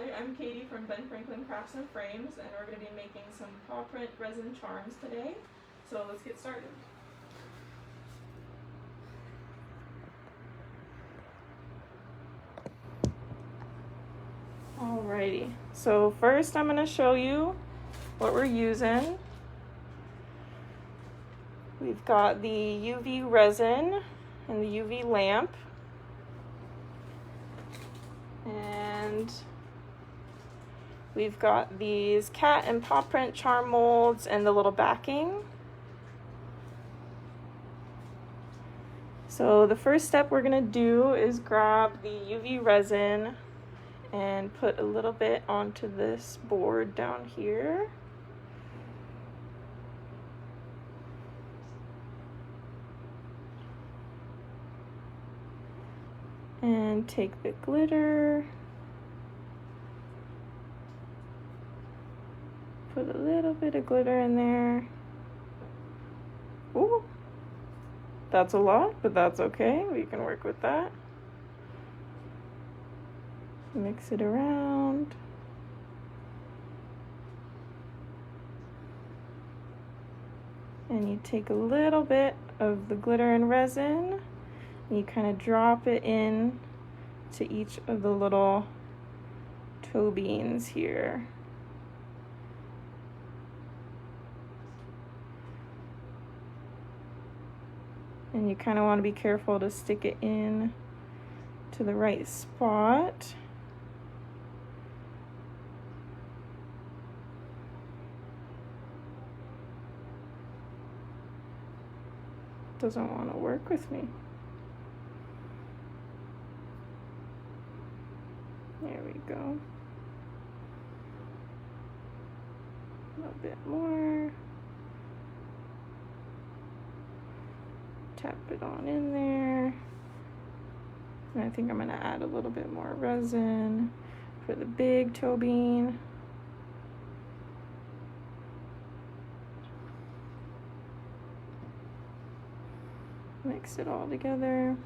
Hi, I'm Katie from Ben Franklin Crafts and Frames, and we're going to be making some paw print resin charms today. So let's get started. Alrighty, so first I'm going to show you what we're using. We've got the UV resin and the UV lamp. And we've got these cat and paw print charm molds and the little backing. So the first step we're going to do is grab the UV resin and put a little bit onto this board down here. And take the glitter, put a little bit of glitter in there. Ooh, that's a lot, but that's okay. We can work with that. Mix it around. And you take a little bit of the glitter and resin, and you kind of drop it in to each of the little toe beans here. And you kind of want to be careful to stick it in to the right spot. Doesn't want to work with me. There we go. A little bit more. Tap it on in there. And I think I'm going to add a little bit more resin for the big toe bean. Mix it all together.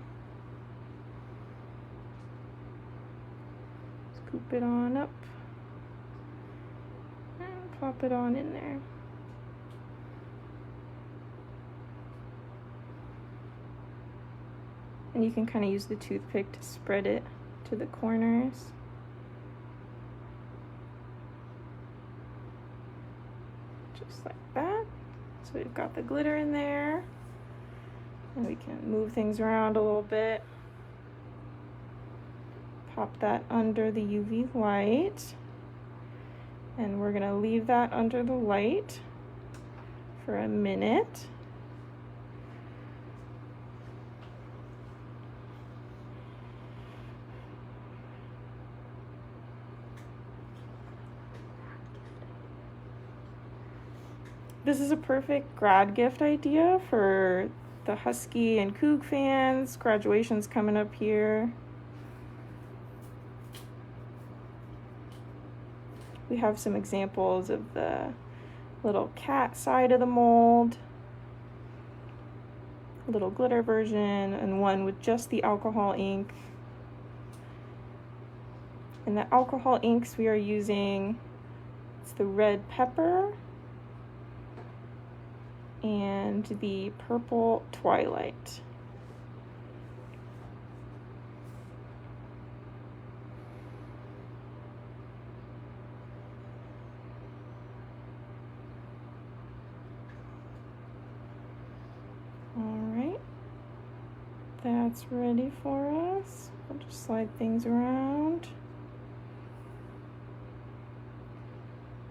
Scoop it on up and plop it on in there. And you can kind of use the toothpick to spread it to the corners. Just like that. So we've got the glitter in there. And we can move things around a little bit. Pop that under the UV light. And we're gonna leave that under the light for a minute. This is a perfect grad gift idea for the Husky and Coug fans. Graduation's coming up here. We have some examples of the little cat side of the mold, a little glitter version, and one with just the alcohol ink. And the alcohol inks we are using, it's the red pepper and the purple twilight. All right, that's ready for us. I'll just slide things around.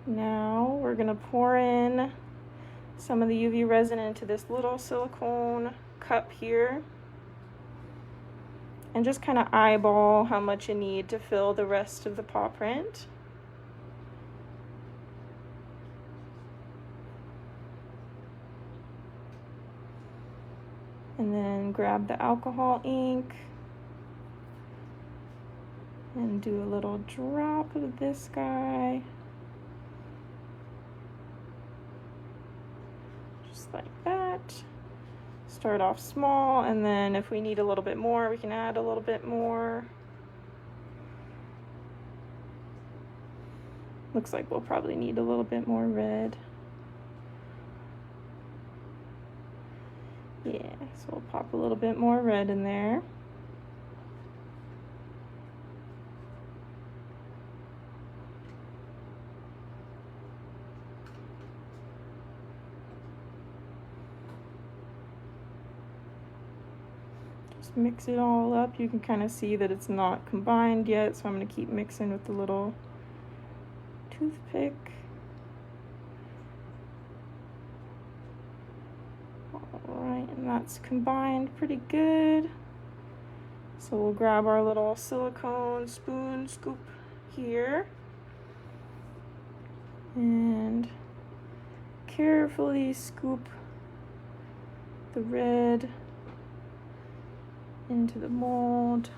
Now we're gonna pour in some of the UV resin into this little silicone cup here and just kind of eyeball how much you need to fill the rest of the paw print. And then grab the alcohol ink and do a little drop of this guy. Like that. Start off small, and then if we need a little bit more, we can add a little bit more. Looks like we'll probably need a little bit more red. Yeah, so we'll pop a little bit more red in there. Just mix it all up. You can kind of see that it's not combined yet, so I'm going to keep mixing with the little toothpick. Alright, and that's combined pretty good. So we'll grab our little silicone spoon scoop here and carefully scoop the red into the mold.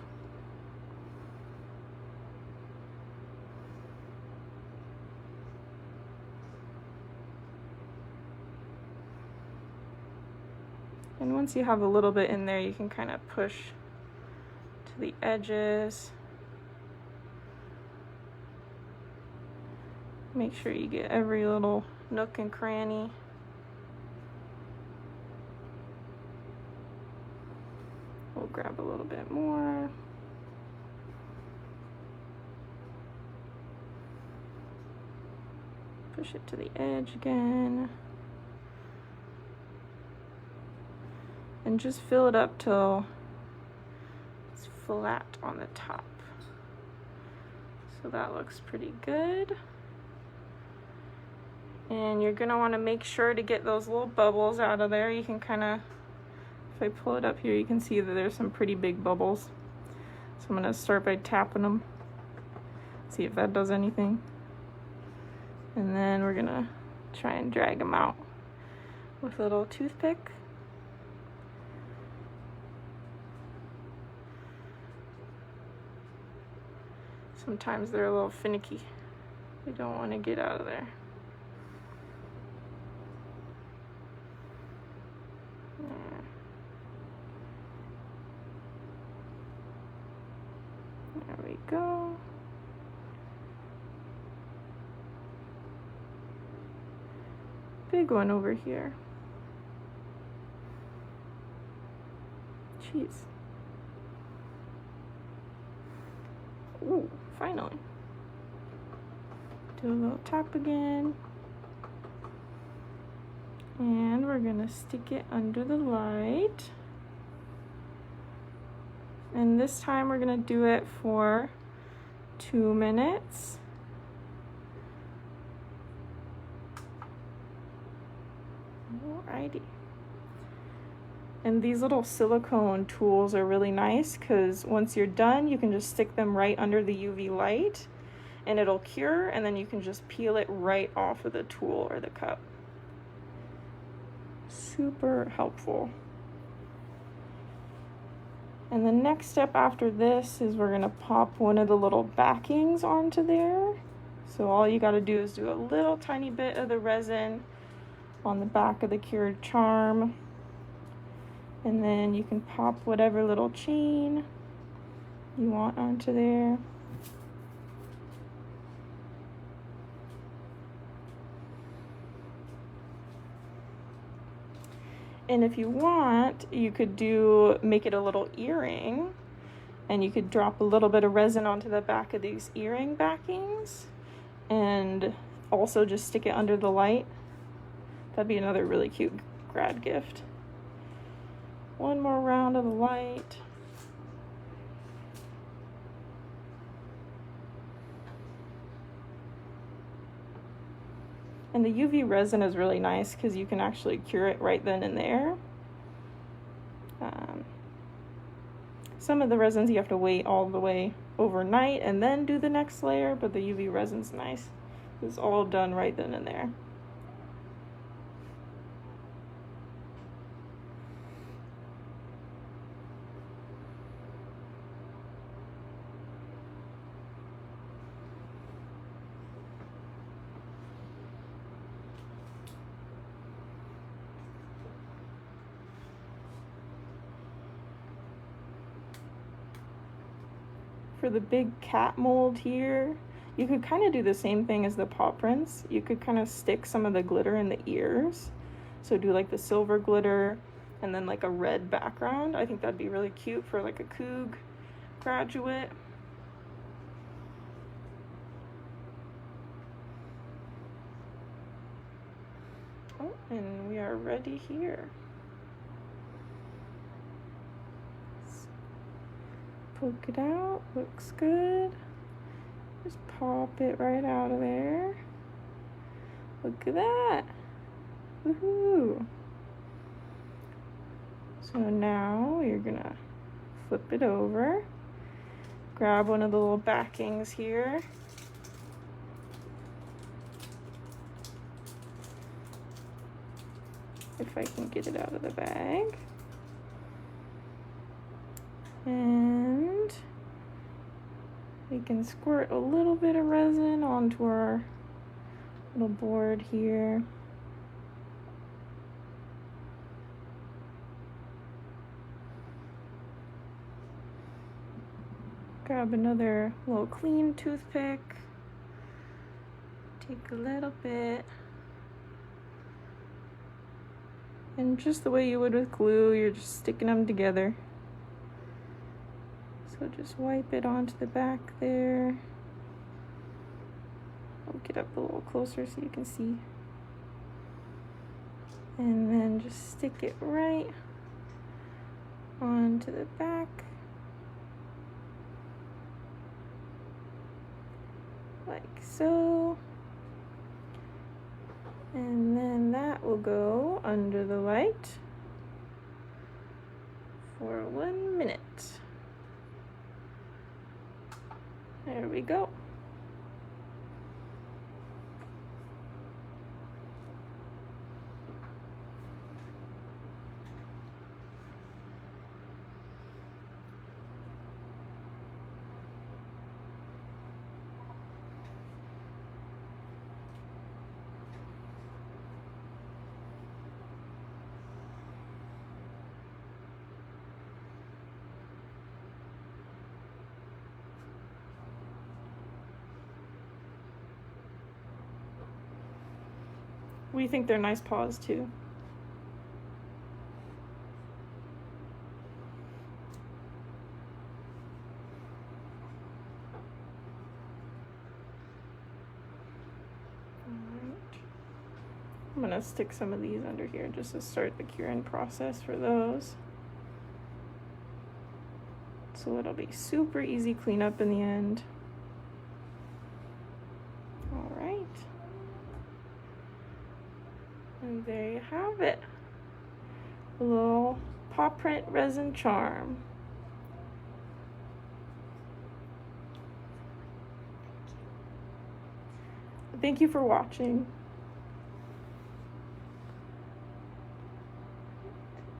And once you have a little bit in there, you can kind of push to the edges. Make sure you get every little nook and cranny. We'll grab a little bit more. Push it to the edge again. And just fill it up till it's flat on the top. So that looks pretty good. And you're gonna wanna make sure to get those little bubbles out of there. You can kinda, if I pull it up here, you can see that there's some pretty big bubbles. So I'm gonna start by tapping them, see if that does anything. And then we're gonna try and drag them out with a little toothpick. Sometimes they're a little finicky. We don't want to get out of there. There we go. Big one over here. Jeez. Ooh, finally. Do a little tap again. And we're gonna stick it under the light. And this time we're gonna do it for 2 minutes. Alrighty. And these little silicone tools are really nice because once you're done, you can just stick them right under the UV light and it'll cure, and then you can just peel it right off of the tool or the cup. Super helpful. And the next step after this is we're gonna pop one of the little backings onto there. So all you gotta do is do a little tiny bit of the resin on the back of the cured charm. And then you can pop whatever little chain you want onto there. And if you want, you could make it a little earring, and you could drop a little bit of resin onto the back of these earring backings and also just stick it under the light. That'd be another really cute grad gift. One more round of the light. And the UV resin is really nice because you can actually cure it right then and there. Some of the resins you have to wait all the way overnight and then do the next layer, but the UV resin's nice. It's all done right then and there. For the big cat mold here, You could kind of do the same thing as the paw prints. You could kind of stick some of the glitter in the ears. So do like the silver glitter and then like a red background. I think that'd be really cute for like a Coug graduate. Oh, and we are ready here. Poke it out, looks good. Just pop it right out of there. Look at that. Woohoo. So now you're gonna flip it over. Grab one of the little backings here. If I can get it out of the bag. And we can squirt a little bit of resin onto our little board here. Grab another little clean toothpick. Take a little bit. And just the way you would with glue, you're just sticking them together. So just wipe it onto the back there. I'll get up a little closer so you can see. And then just stick it right onto the back. Like so. And then that will go under the light for 1 minute. There we go. We think they're nice paws too. Alright. I'm gonna stick some of these under here just to start the curing process for those. So it'll be super easy cleanup in the end. Alright. And there you have it. A little paw print resin charm. Thank you for watching.